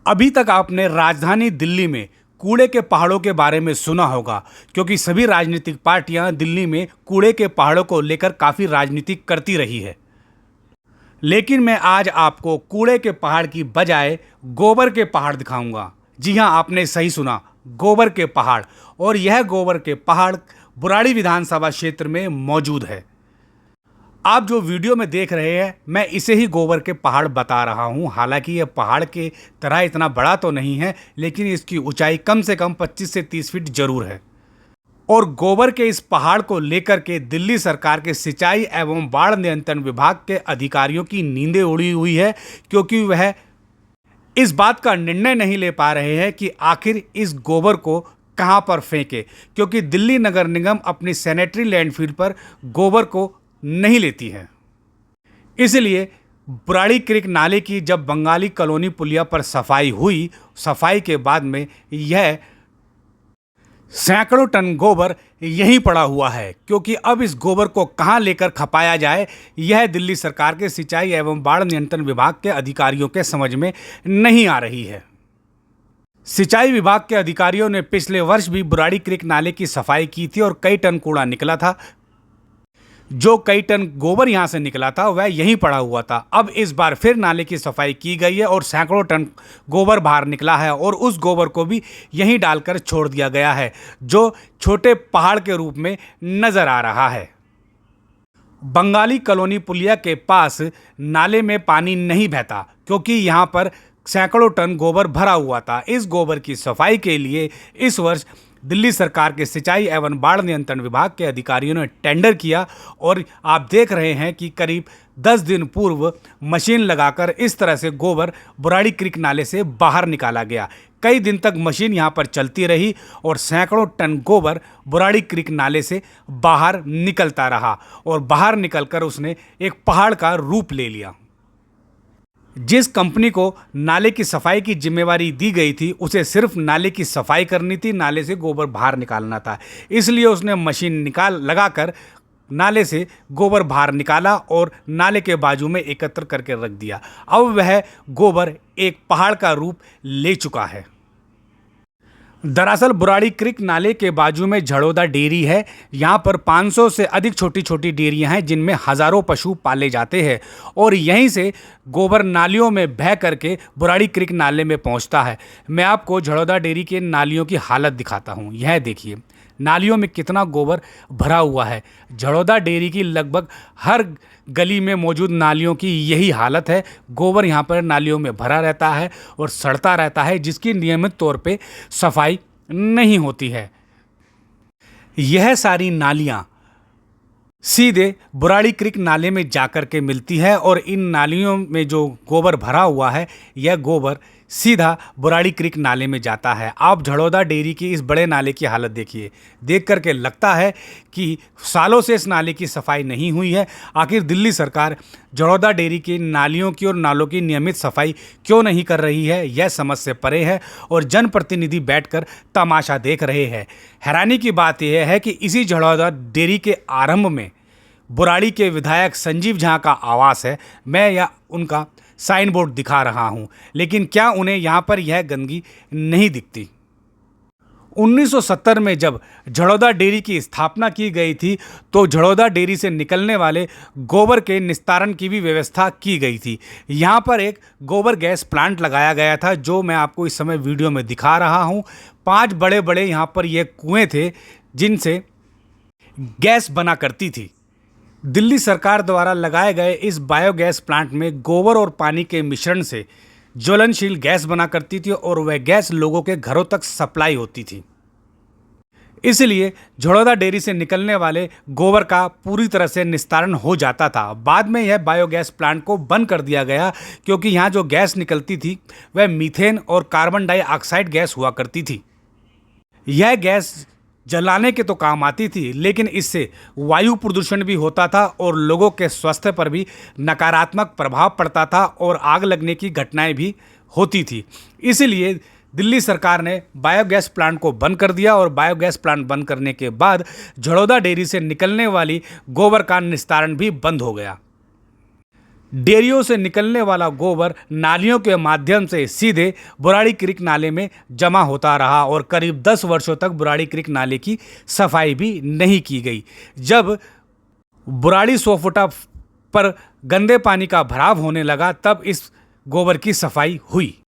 अभी तक आपने राजधानी दिल्ली में कूड़े के पहाड़ों के बारे में सुना होगा, क्योंकि सभी राजनीतिक पार्टियां दिल्ली में कूड़े के पहाड़ों को लेकर काफ़ी राजनीति करती रही है। लेकिन मैं आज आपको कूड़े के पहाड़ की बजाय गोबर के पहाड़ दिखाऊंगा। जी हां, आपने सही सुना, गोबर के पहाड़। और यह गोबर के पहाड़ बुराड़ी विधानसभा क्षेत्र में मौजूद है। आप जो वीडियो में देख रहे हैं, मैं इसे ही गोबर के पहाड़ बता रहा हूं। हालांकि यह पहाड़ के तरह इतना बड़ा तो नहीं है, लेकिन इसकी ऊंचाई कम से कम 25 से 30 फीट जरूर है। और गोबर के इस पहाड़ को लेकर के दिल्ली सरकार के सिंचाई एवं बाढ़ नियंत्रण विभाग के अधिकारियों की नींदें उड़ी हुई है, क्योंकि वह इस बात का निर्णय नहीं ले पा रहे हैं कि आखिर इस गोबर को कहां पर फेंके, क्योंकि दिल्ली नगर निगम अपनी सैनिटरी लैंडफिल पर गोबर को नहीं लेती है। इसलिए बुराड़ी क्रिक नाले की जब बंगाली कॉलोनी पुलिया पर सफाई हुई, सफाई के बाद में यह सैकड़ों टन गोबर यहीं पड़ा हुआ है, क्योंकि अब इस गोबर को कहां लेकर खपाया जाए, यह दिल्ली सरकार के सिंचाई एवं बाढ़ नियंत्रण विभाग के अधिकारियों के समझ में नहीं आ रही है। सिंचाई विभाग के अधिकारियों ने पिछले वर्ष भी बुराड़ी क्रिक नाले की सफाई की थी और कई टन कूड़ा निकला था। जो कई टन गोबर यहां से निकला था वह यहीं पड़ा हुआ था। अब इस बार फिर नाले की सफाई की गई है और सैकड़ों टन गोबर बाहर निकला है और उस गोबर को भी यहीं डालकर छोड़ दिया गया है, जो छोटे पहाड़ के रूप में नजर आ रहा है। बंगाली कॉलोनी पुलिया के पास नाले में पानी नहीं बहता, क्योंकि यहां पर सैकड़ों टन गोबर भरा हुआ था। इस गोबर की सफाई के लिए इस वर्ष दिल्ली सरकार के सिंचाई एवं बाढ़ नियंत्रण विभाग के अधिकारियों ने टेंडर किया और आप देख रहे हैं कि करीब 10 दिन पूर्व मशीन लगाकर इस तरह से गोबर बुराड़ी क्रिक नाले से बाहर निकाला गया। कई दिन तक मशीन यहां पर चलती रही और सैकड़ों टन गोबर बुराड़ी क्रिक नाले से बाहर निकलता रहा और बाहर निकलकर उसने एक पहाड़ का रूप ले लिया। जिस कंपनी को नाले की सफाई की जिम्मेवारी दी गई थी, उसे सिर्फ नाले की सफाई करनी थी, नाले से गोबर बाहर निकालना था। इसलिए उसने मशीन लगाकर नाले से गोबर बाहर निकाला और नाले के बाजू में एकत्र करके रख दिया। अब वह गोबर एक पहाड़ का रूप ले चुका है। दरअसल बुराड़ी क्रिक नाले के बाजू में झड़ोदा डेयरी है। यहाँ पर 500 से अधिक छोटी छोटी डेयरियाँ हैं, जिनमें हज़ारों पशु पाले जाते हैं और यहीं से गोबर नालियों में बह करके बुराड़ी क्रिक नाले में पहुँचता है। मैं आपको झड़ोदा डेयरी के नालियों की हालत दिखाता हूँ। यह देखिए, नालियों में कितना गोबर भरा हुआ है। झड़ोदा डेयरी की लगभग हर गली में मौजूद नालियों की यही हालत है। गोबर यहाँ पर नालियों में भरा रहता है और सड़ता रहता है, जिसकी नियमित तौर पे सफाई नहीं होती है। यह सारी नालियाँ सीधे बुराड़ी क्रिक नाले में जाकर के मिलती है और इन नालियों में जो गोबर भरा हुआ है, यह गोबर सीधा बुराड़ी क्रिक नाले में जाता है। आप झड़ोदा डेयरी की इस बड़े नाले की हालत देखिए, देख करके लगता है कि सालों से इस नाले की सफाई नहीं हुई है। आखिर दिल्ली सरकार झड़ोदा डेयरी की नालियों की और नालों की नियमित सफाई क्यों नहीं कर रही है, यह समझ से परे है और जनप्रतिनिधि बैठकर तमाशा देख रहे हैं। हैरानी की बात यह है कि इसी झड़ोदा डेयरी के आरंभ में बुराड़ी के विधायक संजीव झा का आवास है। मैं या उनका साइन बोर्ड दिखा रहा हूं, लेकिन क्या उन्हें यहां पर यह गंदगी नहीं दिखती? 1970 में जब झड़ोदा डेयरी की स्थापना की गई थी, तो झड़ोदा डेयरी से निकलने वाले गोबर के निस्तारण की भी व्यवस्था की गई थी। यहाँ पर एक गोबर गैस प्लांट लगाया गया था, जो मैं आपको इस समय वीडियो में दिखा रहा हूँ। 5 बड़े बड़े यहाँ पर ये कुएँ थे, जिनसे गैस बना करती थी। दिल्ली सरकार द्वारा लगाए गए इस बायोगैस प्लांट में गोबर और पानी के मिश्रण से ज्वलनशील गैस बना करती थी और वह गैस लोगों के घरों तक सप्लाई होती थी। इसलिए झड़ोदा डेयरी से निकलने वाले गोबर का पूरी तरह से निस्तारण हो जाता था। बाद में यह बायोगैस प्लांट को बंद कर दिया गया, क्योंकि यहाँ जो गैस निकलती थी वह मीथेन और कार्बन डाइऑक्साइड गैस हुआ करती थी। यह गैस जलाने के तो काम आती थी, लेकिन इससे वायु प्रदूषण भी होता था और लोगों के स्वास्थ्य पर भी नकारात्मक प्रभाव पड़ता था और आग लगने की घटनाएं भी होती थी। इसलिए दिल्ली सरकार ने बायोगैस प्लांट को बंद कर दिया और बायोगैस प्लांट बंद करने के बाद झड़ोदा डेयरी से निकलने वाली गोबर का निस्तारण भी बंद हो गया। डेयरियों से निकलने वाला गोबर नालियों के माध्यम से सीधे बुराड़ी क्रिक नाले में जमा होता रहा और करीब 10 वर्षों तक बुराड़ी क्रिक नाले की सफाई भी नहीं की गई। जब बुराड़ी सोफुटा पर गंदे पानी का भराव होने लगा तब इस गोबर की सफाई हुई।